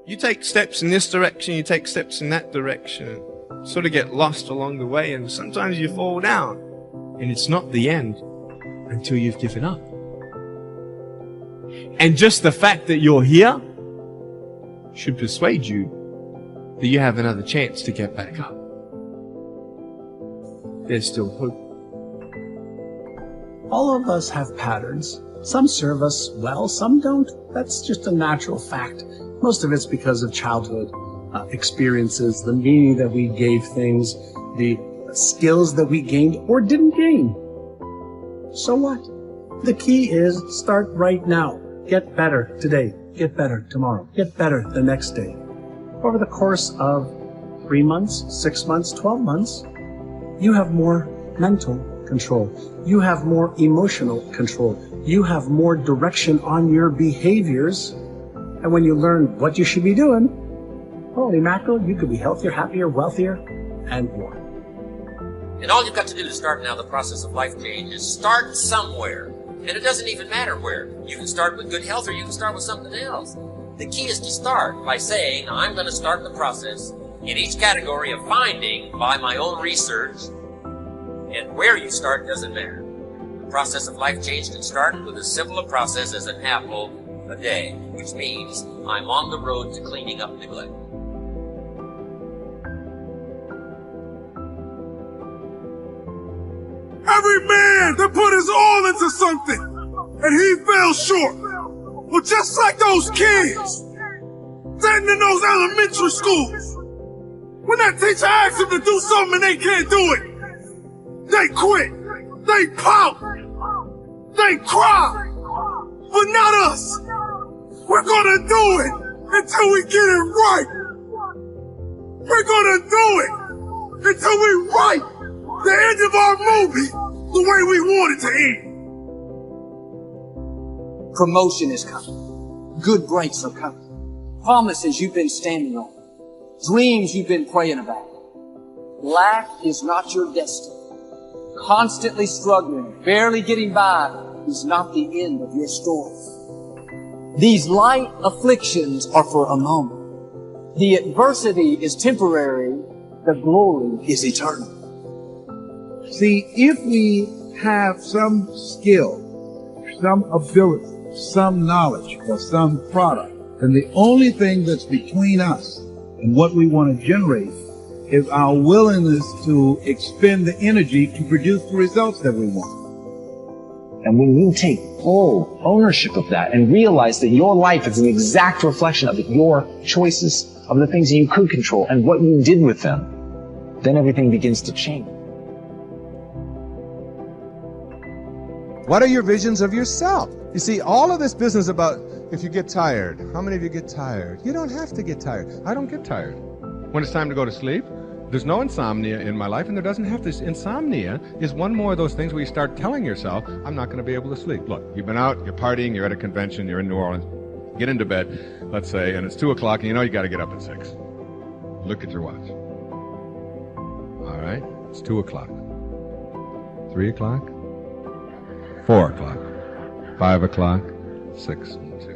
You take steps in this direction, you take steps in that direction, sort of get lost along the way, and sometimes you fall down. And it's not the end until you've given up. And just the fact that you're here should persuade you that you have another chance to get back up. There's still hope. All of us have patterns. Some serve us well, some don't. That's just a natural fact. Most of it's because of childhood experiences, the meaning that we gave things, the skills that we gained or didn't gain. So what? The key is start right now. Get better today. Get better tomorrow. Get better the next day. Over the course of 3 months, 6 months, 12 months, you have more mental control. You have more emotional control. You have more direction on your behaviors. And when you learn what you should be doing, holy mackerel, you could be healthier, happier, wealthier, and more. And all you've got to do to start now the process of life change is start somewhere. And it doesn't even matter where. You can start with good health or you can start with something else. The key is to start by saying, I'm going to start the process in each category of finding by my own research, and where you start doesn't matter. The process of life change can start with as simple a process as an apple a day, which means I'm on the road to cleaning up neglect. Every man that put his all into something, and he fell short. Well, just like those kids sitting in those elementary schools, when that teacher asks them to do something and they can't do it, they quit, they pout, they cry, but not us. We're gonna do it until we get it right. We're gonna do it until we write the end of our movie the way we want it to end. Promotion is coming. Good breaks are coming. Promises you've been standing on. Dreams you've been praying about. Lack is not your destiny. Constantly struggling, barely getting by is not the end of your story. These light afflictions are for a moment. The adversity is temporary. The glory is eternal. See, if we have some skill, some ability, some knowledge, or some product, then the only thing that's between us and what we want to generate is our willingness to expend the energy to produce the results that we want. And when you take full ownership of that and realize that your life is an exact reflection of your choices, of the things that you could control and what you did with them, then everything begins to change. What are your visions of yourself? You see, all of this business about if you get tired, how many of you get tired? You don't have to get tired. I don't get tired. When it's time to go to sleep, there's no insomnia in my life, and there doesn't have to. Insomnia is one more of those things where you start telling yourself, I'm not going to be able to sleep. Look, you've been out, you're partying, you're at a convention, you're in New Orleans, get into bed, let's say, and it's 2 o'clock, and you know you got to get up at 6. Look at your watch. All right, it's 2 o'clock. 3 o'clock? 4 o'clock, 5 o'clock, 6, 1, 2,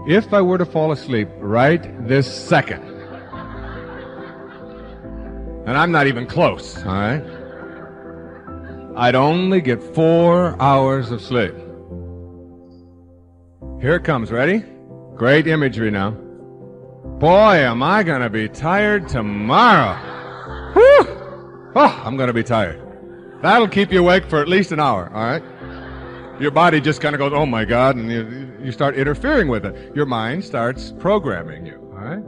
3. If I were to fall asleep right this second, and I'm not even close, all right, I'd only get 4 hours of sleep. Here it comes, ready? Great imagery now. Boy, am I going to be tired tomorrow. Whew! Oh, I'm going to be tired. That'll keep you awake for at least an hour, all right? Your body just kind of goes, oh my God, and you start interfering with it. Your mind starts programming you, all right?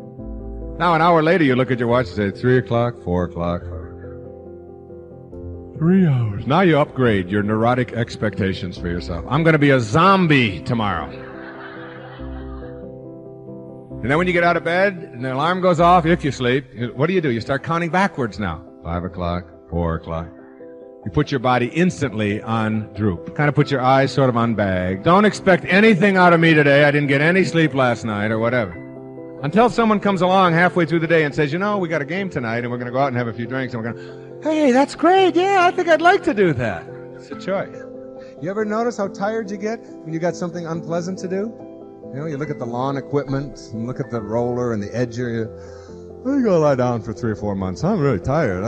Now, an hour later, you look at your watch and say, 3 o'clock, 4 o'clock, 3 hours. Now you upgrade your neurotic expectations for yourself. I'm going to be a zombie tomorrow. And then when you get out of bed and the alarm goes off, if you sleep, what do? You start counting backwards now. 5 o'clock, 4 o'clock. You put your body instantly on droop. Kind of put your eyes sort of on bag. Don't expect anything out of me today. I didn't get any sleep last night or whatever. Until someone comes along halfway through the day and says, you know, we got a game tonight and we're going to go out and have a few drinks and we're going to, hey, that's great. Yeah, I think I'd like to do that. It's a choice. You ever notice how tired you get when you got something unpleasant to do? You know, you look at the lawn equipment, and look at the roller and the edger. You go lie down for 3 or 4 months. I'm really tired.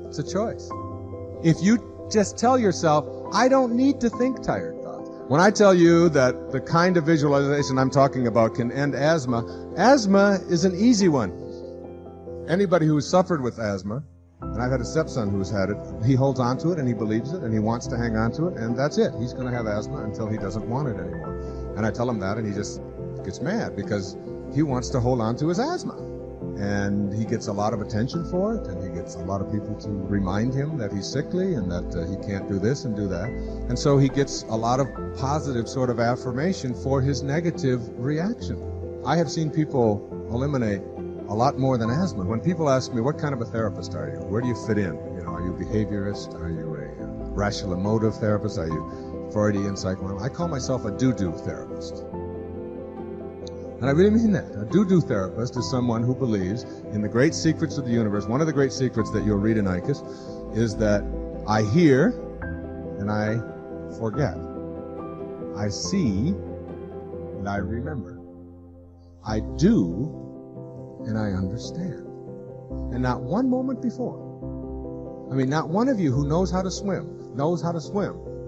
It's a choice. If you just tell yourself, I don't need to think tired thoughts. When I tell you that the kind of visualization I'm talking about can end asthma, asthma is an easy one. Anybody who's suffered with asthma, and I've had a stepson who's had it, he holds on to it and he believes it and he wants to hang on to it, and that's it. He's going to have asthma until he doesn't want it anymore. And I tell him that and he just gets mad because he wants to hold on to his asthma. And he gets a lot of attention for it, and he gets a lot of people to remind him that he's sickly and that he can't do this and do that. And so he gets a lot of positive sort of affirmation for his negative reaction. I have seen people eliminate a lot more than asthma. When people ask me, what kind of a therapist are you? Where do you fit in? You know, are you a behaviorist? Are you a rational emotive therapist? Are you Freudian psychoanalyst? I call myself a do-do therapist. And I really mean that. A do-do therapist is someone who believes in the great secrets of the universe. One of the great secrets that you'll read in Icus is that I hear and I forget. I see and I remember. I do and I understand. And not one moment before. I mean, not one of you who knows how to swim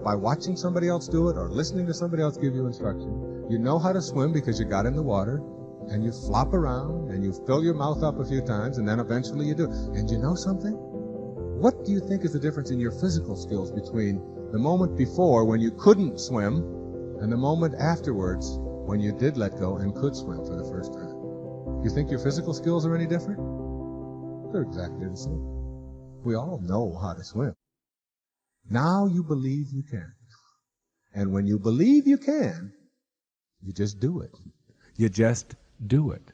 by watching somebody else do it or listening to somebody else give you instruction. You know how to swim because you got in the water and you flop around and you fill your mouth up a few times and then eventually you do. And you know something? What do you think is the difference in your physical skills between the moment before when you couldn't swim and the moment afterwards when you did let go and could swim for the first time? You think your physical skills are any different? They're exactly the same. We all know how to swim. Now you believe you can. And when you believe you can, you just do it. You just do it.